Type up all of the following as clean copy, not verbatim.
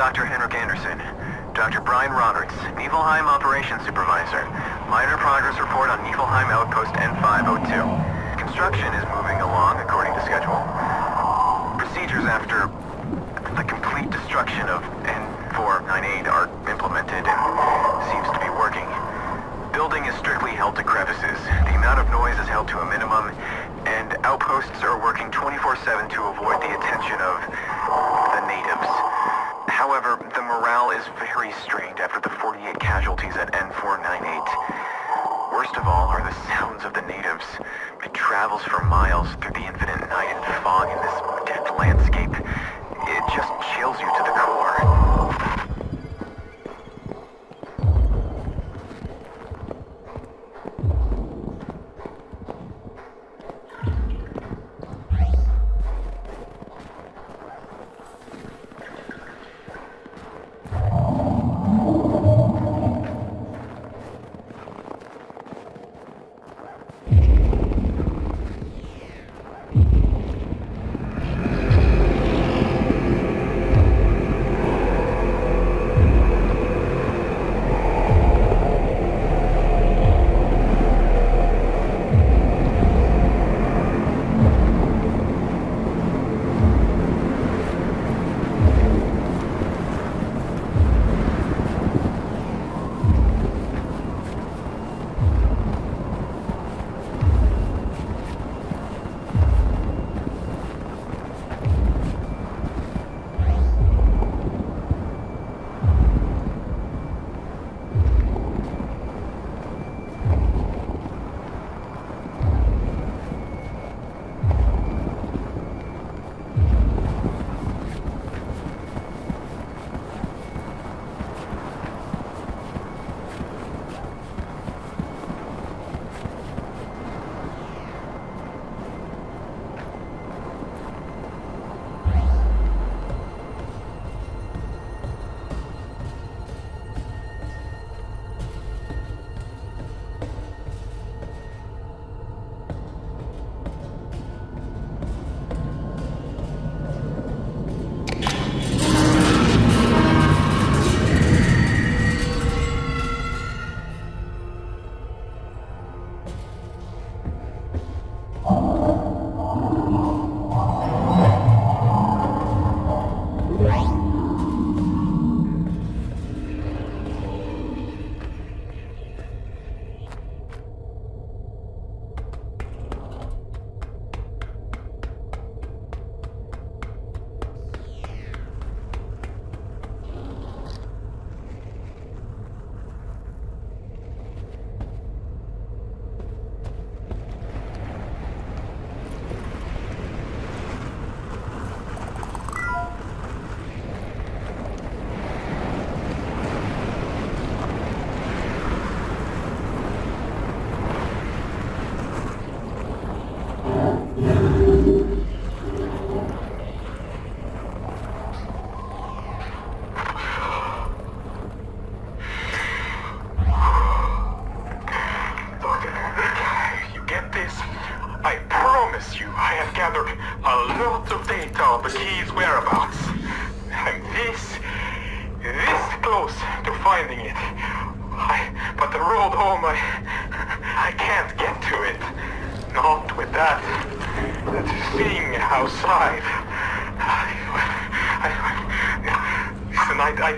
Dr. Henrik Anderson. Dr. Brian Roberts, Niflheim Operations Supervisor. Minor progress report on Niflheim Outpost N502. Construction is moving along according to schedule. Procedures after the complete destruction of N498 are implemented and seems to be working. Building is strictly held to crevices. The amount of noise is held to a minimum, and outposts are working 24/7 to avoid the attention of the natives. However, the morale is very strained after the 48 casualties at N498. Worst of all are the sounds of the natives. It travels for miles through the infinite night and fog in this dead landscape. It just chills you to the core.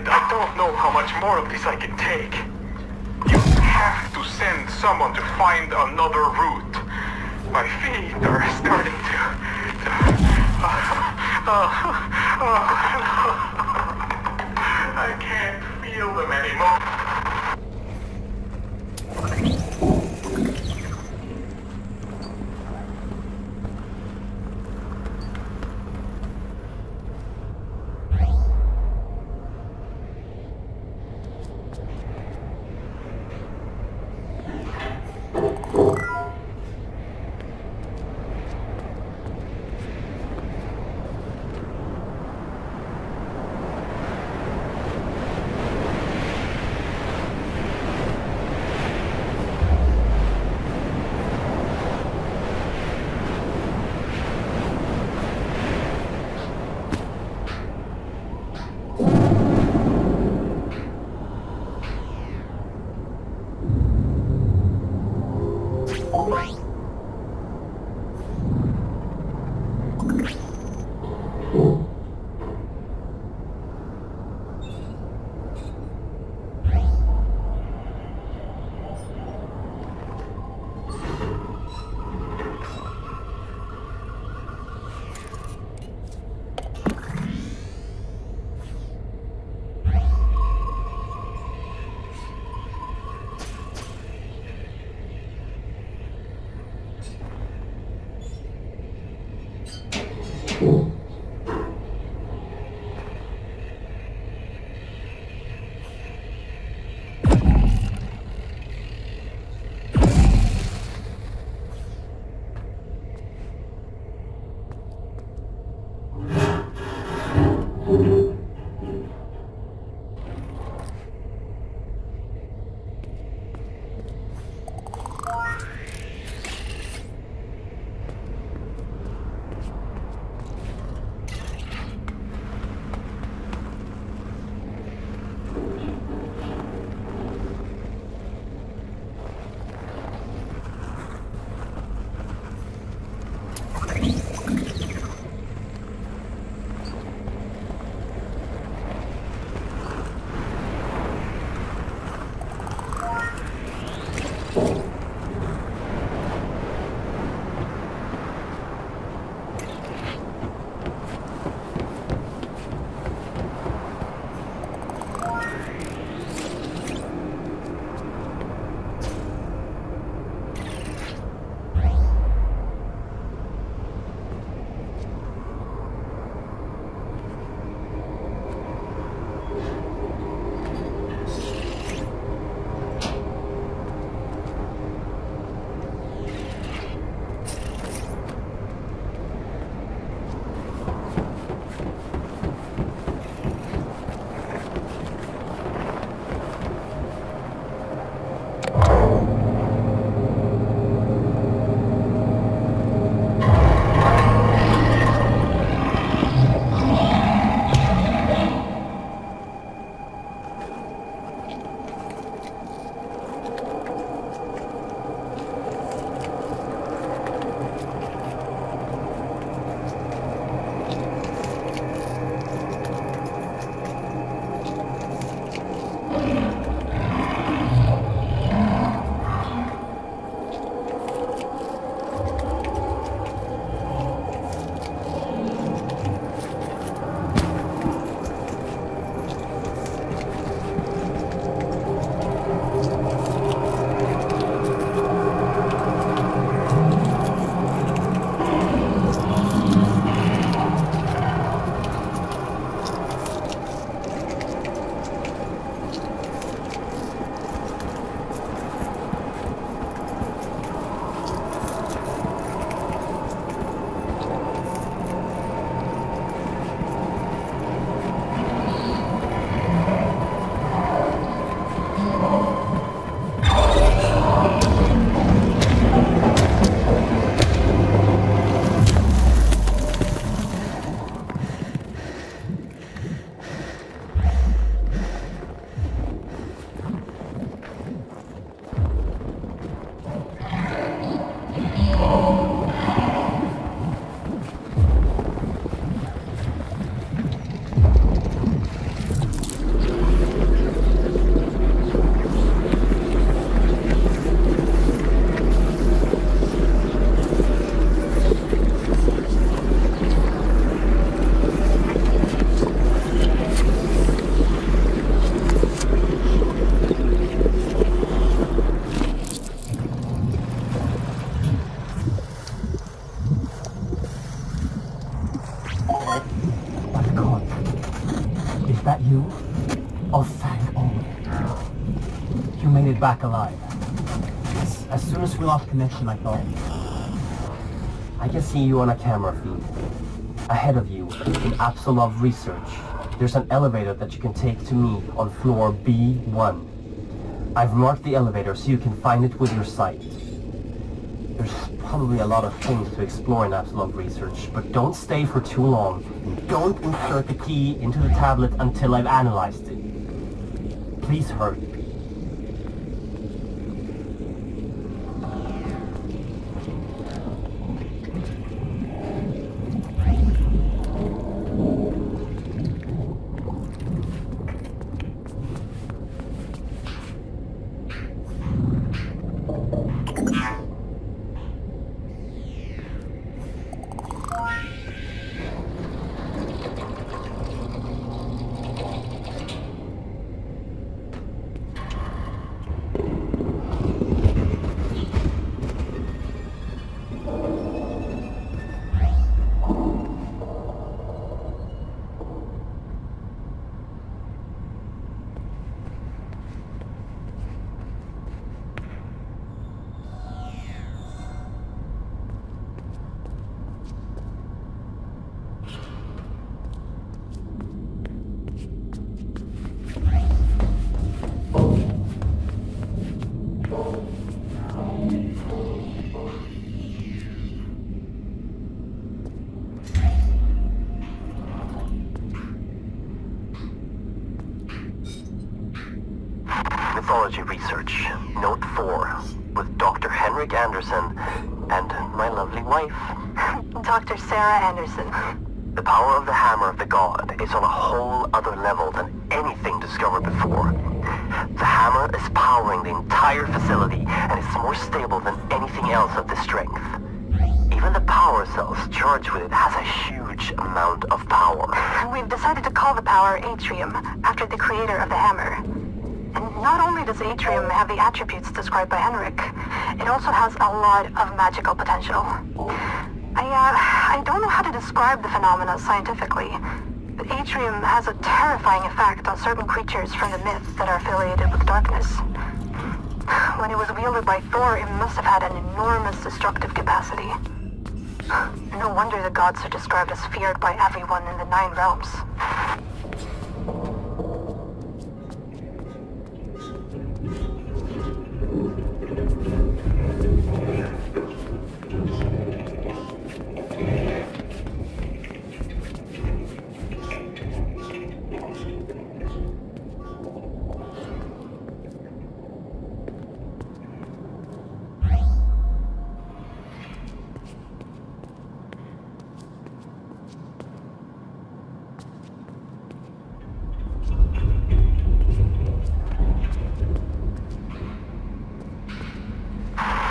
I don't know how much more of this I can take. You have to send someone to find another route. My feet are starting to I can't feel them anymore. that you? Oh, thank all. You made it back alive. As soon as we lost connection, I thought... I can see you on a camera feed. Ahead of you, in Apsulov research, there's an elevator that you can take to me on floor B1. I've marked the elevator so you can find it with your sight. There's probably a lot of things to explore in Apsulov research, but don't stay for too long. And don't insert the key into the tablet until I've analyzed it. Please hurry. Mythology research, note 4, with Dr. Henrik Anderson and my lovely wife. Dr. Sarah Anderson. The power of the hammer of the god is on a whole other level than anything discovered before. The hammer is powering the entire facility and is more stable than anything else of this strength. Even the power cells charged with it has a huge amount of power. We've decided to call the power Atrium, after the creator of the hammer. And not only does Atrium have the attributes described by Henrik, it also has a lot of magical potential. I don't know how to describe the phenomena scientifically, but Atrium has a terrifying effect on certain creatures from the myths that are affiliated with darkness. When it was wielded by Thor, it must have had an enormous destructive capacity. No wonder the gods are described as feared by everyone in the 9 realms.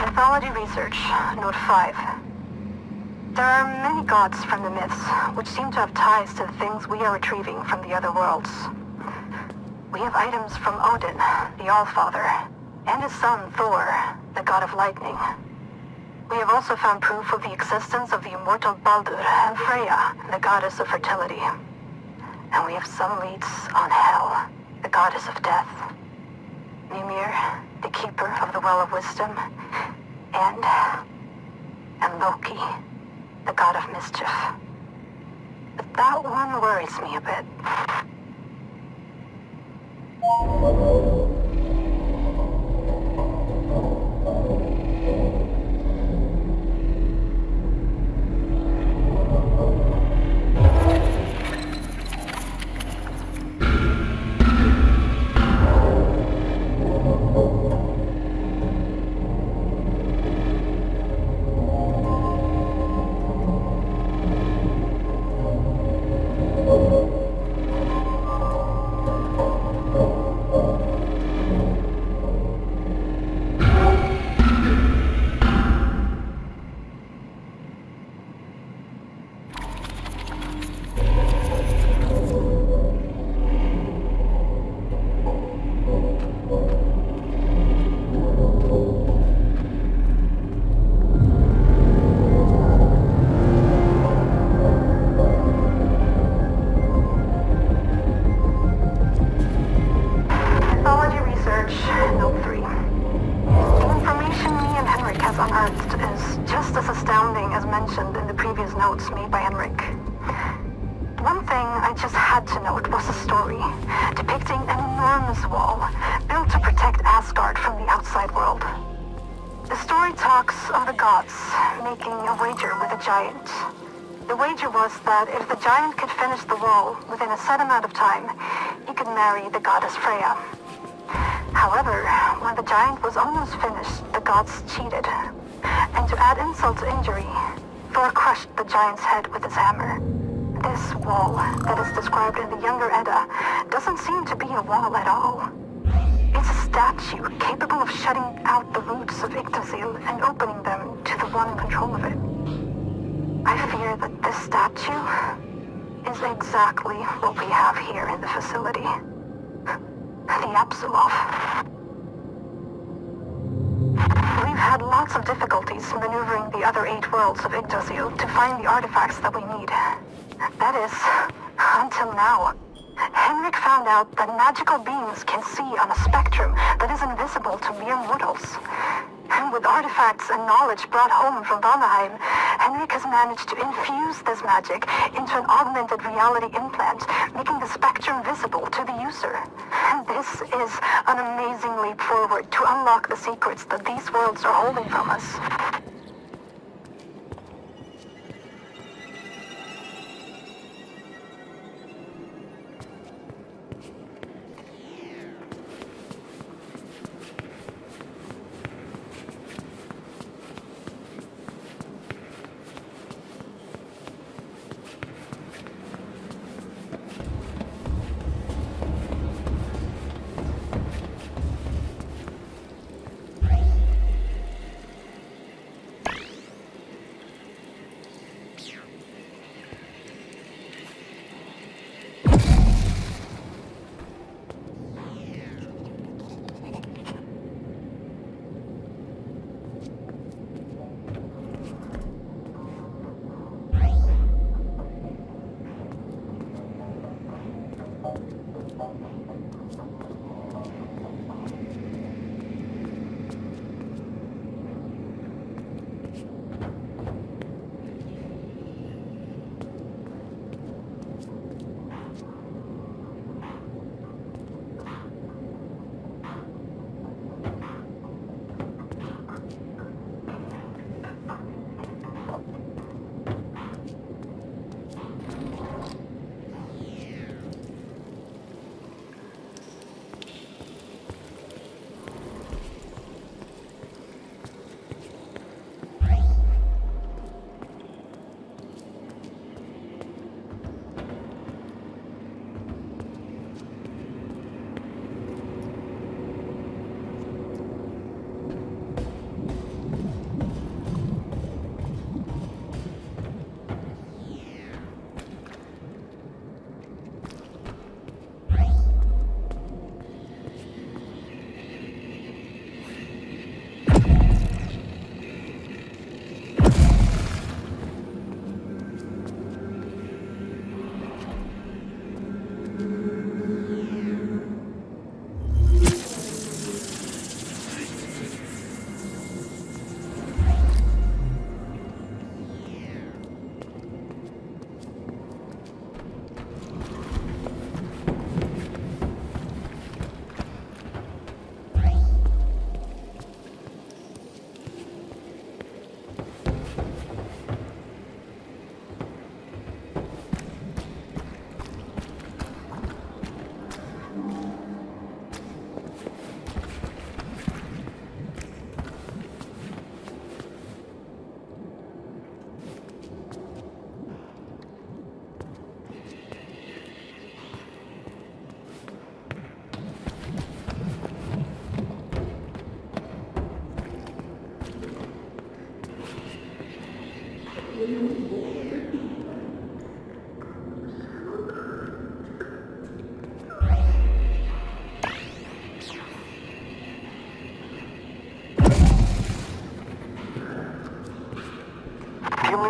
Mythology research, note 5. There are many gods from the myths, which seem to have ties to the things we are retrieving from the other worlds. We have items from Odin, the Allfather, and his son Thor, the god of lightning. We have also found proof of the existence of the immortal Baldur and Freya, the goddess of fertility. And we have some leads on Hel, the goddess of death. Mimir, the keeper of the Well of Wisdom, and Loki, the god of mischief. But that one worries me a bit. enormous wall built to protect Asgard from the outside world. The story talks of the gods making a wager with a giant. The wager was that if the giant could finish the wall within a set amount of time, he could marry the goddess Freya. However, when the giant was almost finished, the gods cheated. And to add insult to injury, Thor crushed the giant's head with his hammer. This wall that is described in the Younger Edda doesn't seem to be a wall at all. It's a statue capable of shutting out the roots of Yggdrasil and opening them to the one in control of it. I fear that this statue is exactly what we have here in the facility. The Apsulov. We've had lots of difficulties maneuvering the other 8 worlds of Yggdrasil to find the artifacts that we need. That is, until now. Henrik found out that magical beings can see on a spectrum that is invisible to mere mortals. And with artifacts and knowledge brought home from Valheim, Henrik has managed to infuse this magic into an augmented reality implant, making the spectrum visible to the user. And this is an amazing leap forward to unlock the secrets that these worlds are holding from us.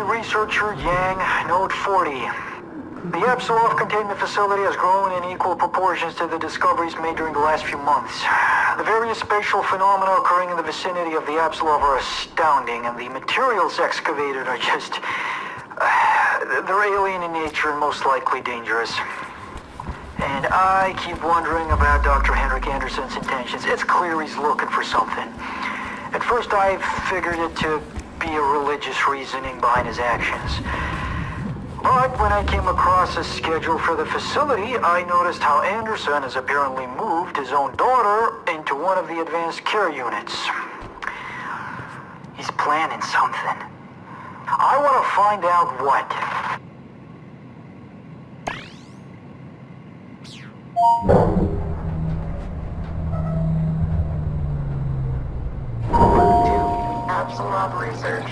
Researcher Yang, Note 40. The Apsulov containment facility has grown in equal proportions to the discoveries made during the last few months. The various spatial phenomena occurring in the vicinity of the Apsulov are astounding, and the materials excavated are they're alien in nature and most likely dangerous. And I keep wondering about Dr. Henrik Anderson's intentions. It's clear he's looking for something. At first I figured it to be a religious reasoning behind his actions. But when I came across a schedule for the facility, I noticed how Anderson has apparently moved his own daughter into one of the advanced care units. He's planning something. I want to find out what. Apsulov research.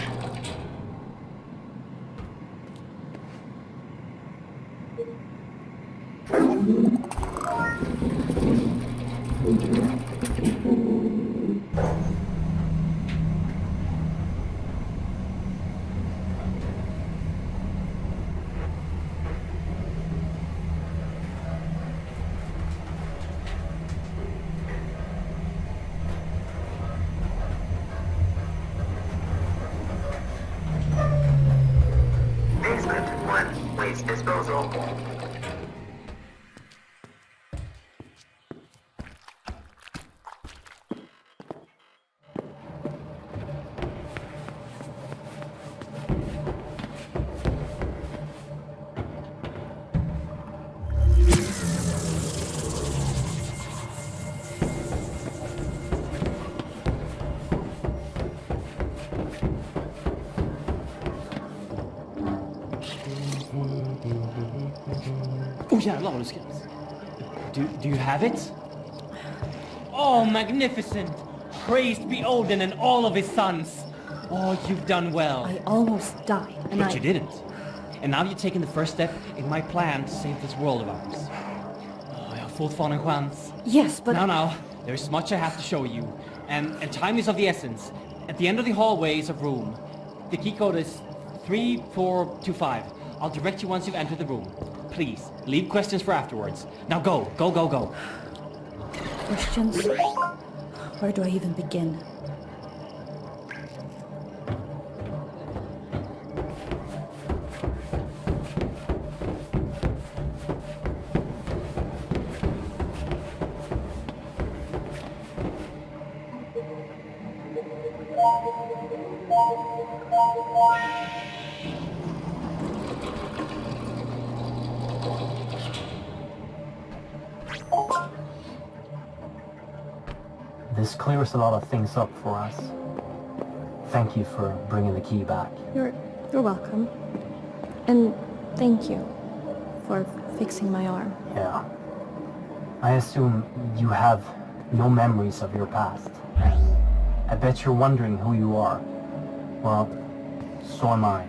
Basement 1, waste disposal. Oh jävlar vad du skräms. Do you have it? Oh, magnificent! Praised be Odin and all of his sons! Oh, you've done well. I almost died, and But you didn't. And now you're taking the first step in my plan to save this world of ours. Oh, jag har fortfarande en chans. Yes, but... Now, there's much I have to show you. And time is of the essence. At the end of the hallway is a room. The key code is 3425. I'll direct you once you've entered the room. Please, leave questions for afterwards. Now go. Questions? Where do I even begin? This clears a lot of things up for us. Thank you for bringing the key back. You're welcome. And thank you for fixing my arm. Yeah. I assume you have no memories of your past. I bet you're wondering who you are. Well, so am I.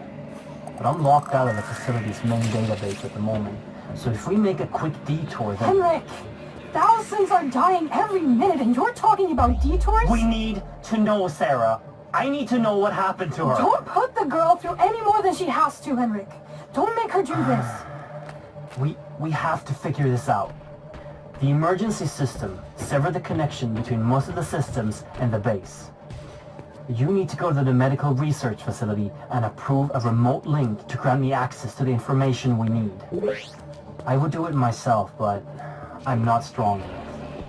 But I'm locked out of the facility's main database at the moment. So if we make a quick detour, then... Henrik! Thousands are dying every minute and you're talking about detours? We need to know, Sarah. I need to know what happened to her. Don't put the girl through any more than she has to, Henrik. Don't make her do this. We have to figure this out. The emergency system severed the connection between most of the systems and the base. You need to go to the medical research facility and approve a remote link to grant me access to the information we need. I would do it myself, but I'm not strong enough.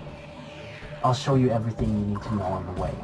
I'll show you everything you need to know on the way.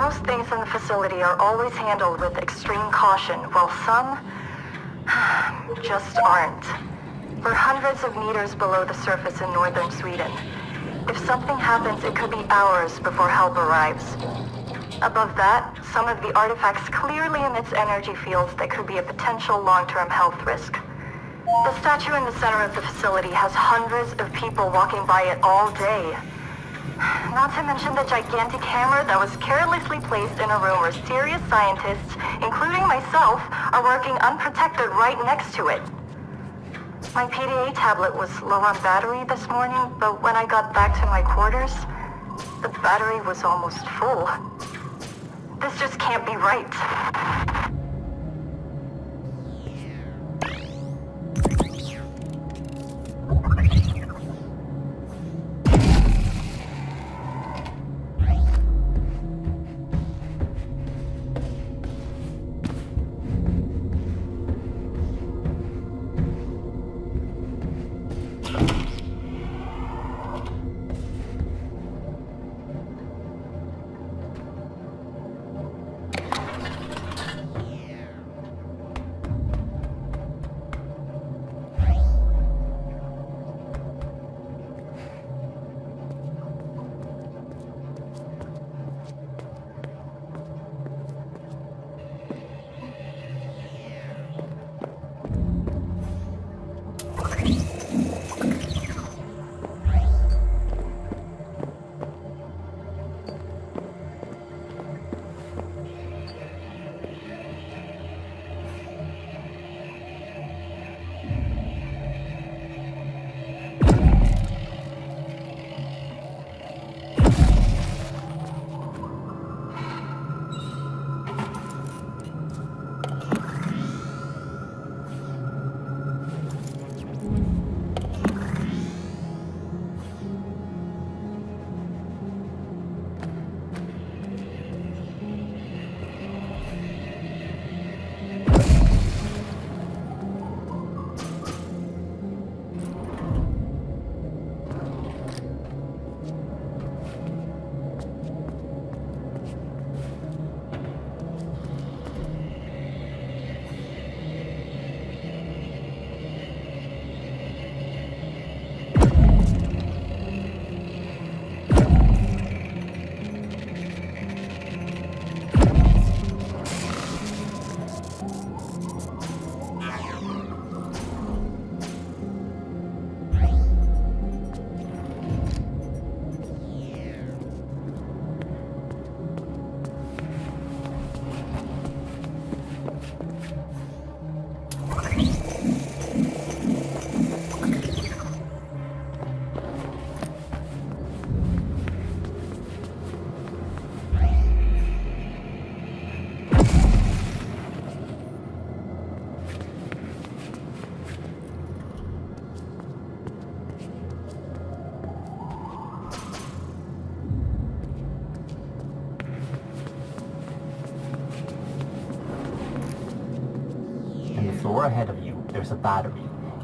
Most things in the facility are always handled with extreme caution, while some just aren't. We're hundreds of meters below the surface in northern Sweden. If something happens, it could be hours before help arrives. Above that, some of the artifacts clearly emits energy fields that could be a potential long-term health risk. The statue in the center of the facility has hundreds of people walking by it all day. Not to mention the gigantic hammer that was carelessly placed in a room where serious scientists, including myself, are working unprotected right next to it. My PDA tablet was low on battery this morning, but when I got back to my quarters, the battery was almost full. This just can't be right. Floor ahead of you, there's a battery.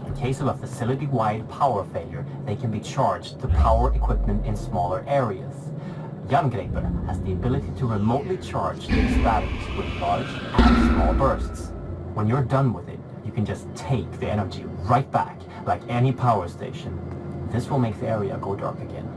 In case of a facility-wide power failure, they can be charged to power equipment in smaller areas. Jerngripper has the ability to remotely charge these batteries with large and small bursts. When you're done with it, you can just take the energy right back, like any power station. This will make the area go dark again.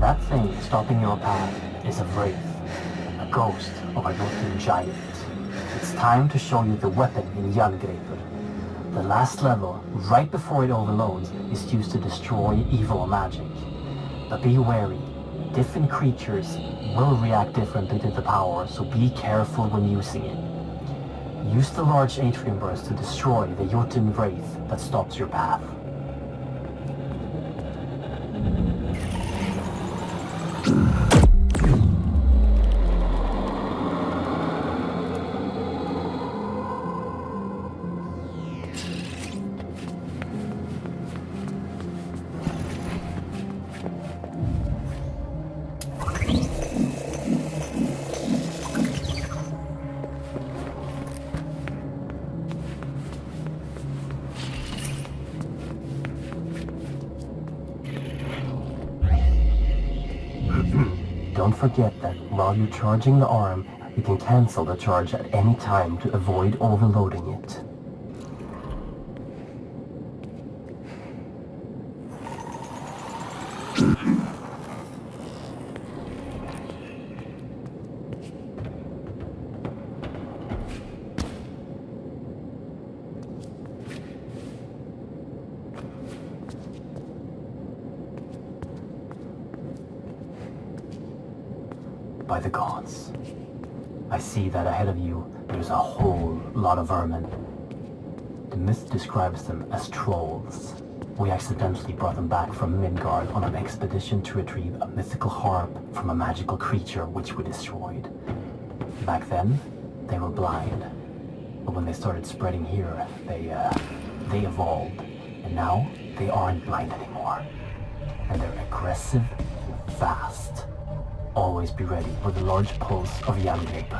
That thing stopping your path is a wraith, a ghost of a Jotun giant. It's time to show you the weapon in Jerngripper. The last level, right before it overloads, is used to destroy evil magic. But be wary, different creatures will react differently to the power, so be careful when using it. Use the large atrium burst to destroy the Jotun wraith that stops your path. don't forget that while you're charging the arm, you can cancel the charge at any time to avoid overloading it. By the gods, I see that ahead of you there's a whole lot of vermin. The myth describes them as trolls. We accidentally brought them back from Midgard on an expedition to retrieve a mythical harp from a magical creature which we destroyed. Back then, they were blind. But when they started spreading here, they evolved. And now, they aren't blind anymore. And they're aggressive and fast. Always be ready for the large pulse of Yggdrasil.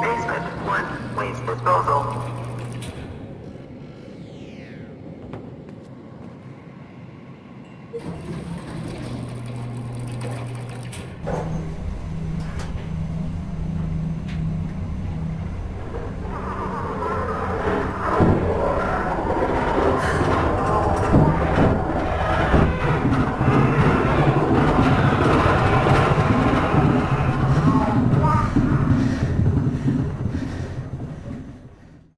Basement 1, waste disposal.